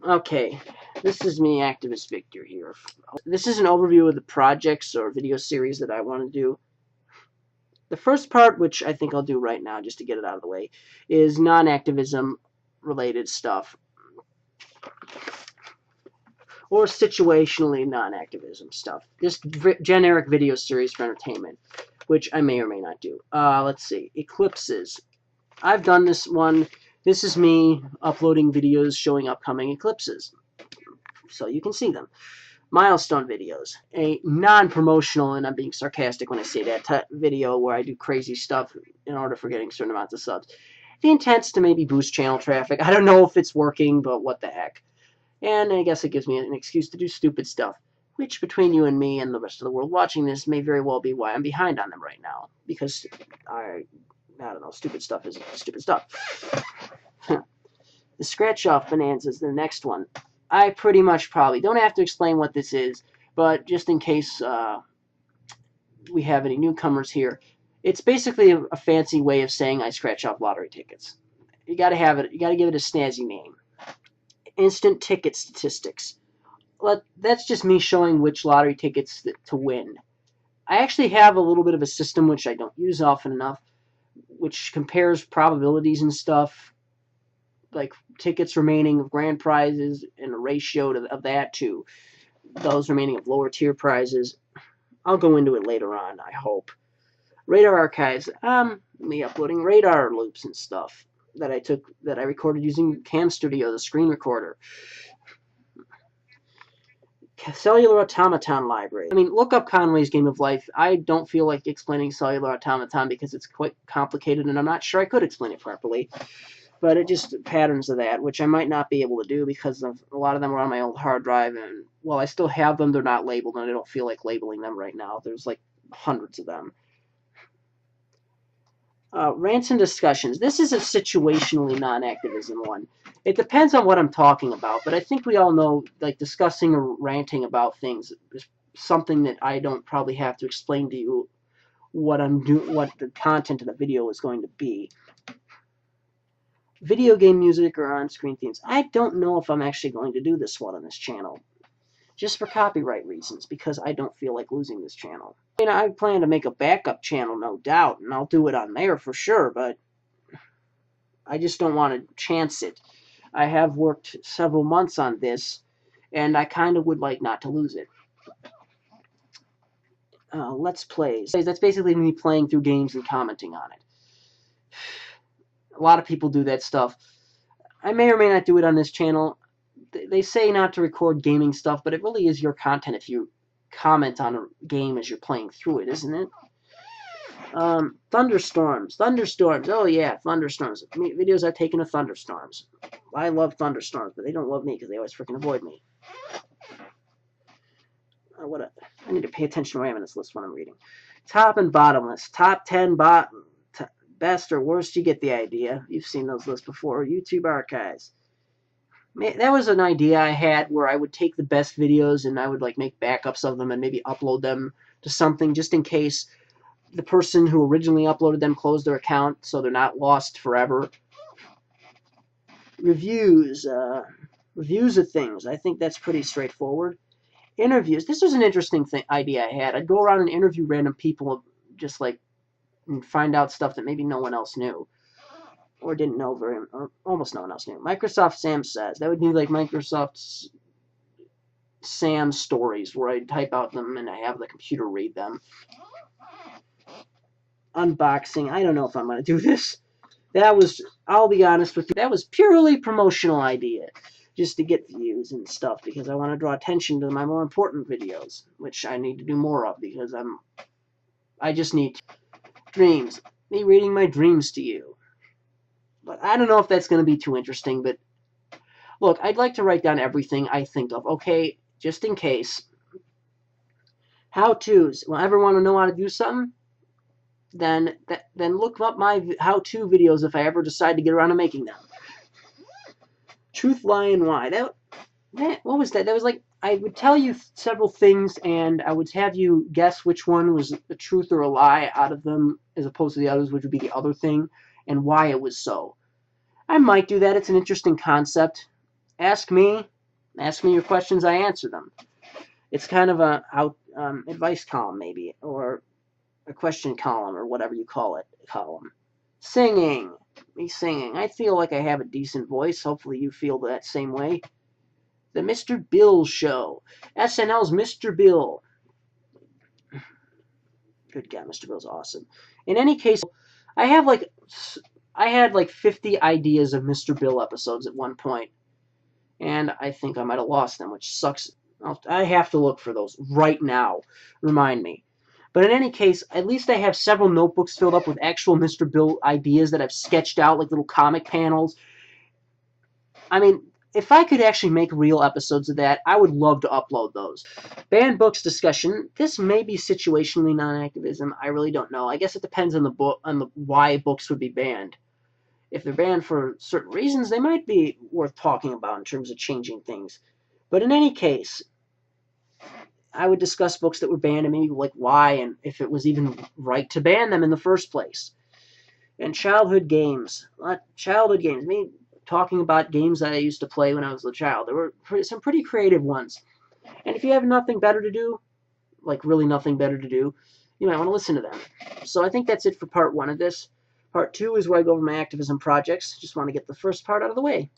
Okay, this is me, activistvictor here. This is an overview of the projects or video series that I want to do. The first part, which I think I'll do right now just to get it out of the way, is non-activism related stuff. Or situationally non-activism stuff. Just generic video series for entertainment, which I may or may not do. Let's see. Eclipses. I've done this one. This is me uploading videos showing upcoming eclipses, so you can see them. Milestone videos. A non-promotional, and I'm being sarcastic when I say that, video where I do crazy stuff in order for getting certain amounts of subs. The intent's to maybe boost channel traffic. I don't know if it's working, but what the heck. And I guess it gives me an excuse to do stupid stuff, which between you and me and the rest of the world watching this may very well be why I'm behind on them right now. Because I don't know, stupid stuff is stupid stuff. The scratch-off bonanza is the next one. I pretty much probably don't have to explain what this is, but just in case we have any newcomers here, it's basically a fancy way of saying I scratch off lottery tickets. You gotta have it. You gotta give it a snazzy name. Instant ticket statistics. That's just me showing which lottery tickets to win. I actually have a little bit of a system which I don't use often enough, which compares probabilities and stuff, like tickets remaining of grand prizes and a ratio of that to those remaining of lower tier prizes. I'll go into it later on, I hope. Radar archives. Me uploading radar loops and stuff that I recorded using Cam Studio, the screen recorder. Cellular Automaton Library. I mean, look up Conway's Game of Life. I don't feel like explaining Cellular Automaton because it's quite complicated and I'm not sure I could explain it properly. But it just patterns of that, which I might not be able to do because of a lot of them are on my old hard drive, and while I still have them, they're not labeled, and I don't feel like labeling them right now. There's like hundreds of them. Rants and discussions. This is a situationally non-activism one. It depends on what I'm talking about, but I think we all know, like, discussing or ranting about things is something that I don't probably have to explain to you what the content of the video is going to be. Video game music or on-screen themes. I don't know if I'm actually going to do this one on this channel, just for copyright reasons, because I don't feel like losing this channel. I mean, I plan to make a backup channel, no doubt, and I'll do it on there for sure, but I just don't want to chance it. I have worked several months on this, and I kind of would like not to lose it. Let's Plays. That's basically me playing through games and commenting on it. A lot of people do that stuff. I may or may not do it on this channel. They say not to record gaming stuff, but it really is your content if you comment on a game as you're playing through it, isn't it? Thunderstorms. Oh yeah, thunderstorms. Videos I've taken of thunderstorms. I love thunderstorms, but they don't love me because they always freaking avoid me. I need to pay attention to where I am in this list when I'm reading. Top and bottom list. Top 10 best or worst, you get the idea. You've seen those lists before. YouTube archives. That was an idea I had where I would take the best videos and I would like make backups of them and maybe upload them to something just in case the person who originally uploaded them closed their account so they're not lost forever. Reviews. Reviews of things. I think that's pretty straightforward. Interviews. This was an interesting idea I had. I'd go around and interview random people just like and find out stuff that maybe no one else knew or didn't know or almost no one else knew. Microsoft Sam Says. That would be like Microsoft's Sam stories where I type out them and I have the computer read them. Unboxing. I don't know if I'm going to do this. I'll be honest with you, that was purely promotional idea. Just to get views and stuff because I want to draw attention to my more important videos, which I need to do more of because I just need to. Dreams. Me reading my dreams to you. But I don't know if that's going to be too interesting, but look, I'd like to write down everything I think of, okay, just in case. How-tos. Well, ever want to know how to do something? Then look up my how-to videos if I ever decide to get around to making them. Truth, Lie, and Why. What was that? That was like, I would tell you several things, and I would have you guess which one was the truth or a lie out of them, as opposed to the others, which would be the other thing, and why it was so. I might do that. It's an interesting concept, ask me your questions, I answer them. It's kind of a advice column, maybe, or a question column, or whatever you call it, column. Singing. Me singing. I feel like I have a decent voice. Hopefully you feel that same way. The Mr. Bill Show. SNL's Mr. Bill. Good God, Mr. Bill's awesome. In any case, I had like 50 ideas of Mr. Bill episodes at one point, and I think I might have lost them, which sucks. I have to look for those right now. Remind me. But in any case, at least I have several notebooks filled up with actual Mr. Bill ideas that I've sketched out, like little comic panels. I mean, if I could actually make real episodes of that, I would love to upload those. Banned books discussion. This may be situationally non-activism. I really don't know. I guess it depends on the book, why books would be banned. If they're banned for certain reasons, they might be worth talking about in terms of changing things. But in any case, I would discuss books that were banned and maybe like why and if it was even right to ban them in the first place. And childhood games. Childhood games. Me talking about games that I used to play when I was a child. There were some pretty creative ones. And if you have nothing better to do, like really nothing better to do, you might want to listen to them. So I think that's it for part 1 of this. Part 2 is where I go over my activism projects. Just want to get the first part out of the way.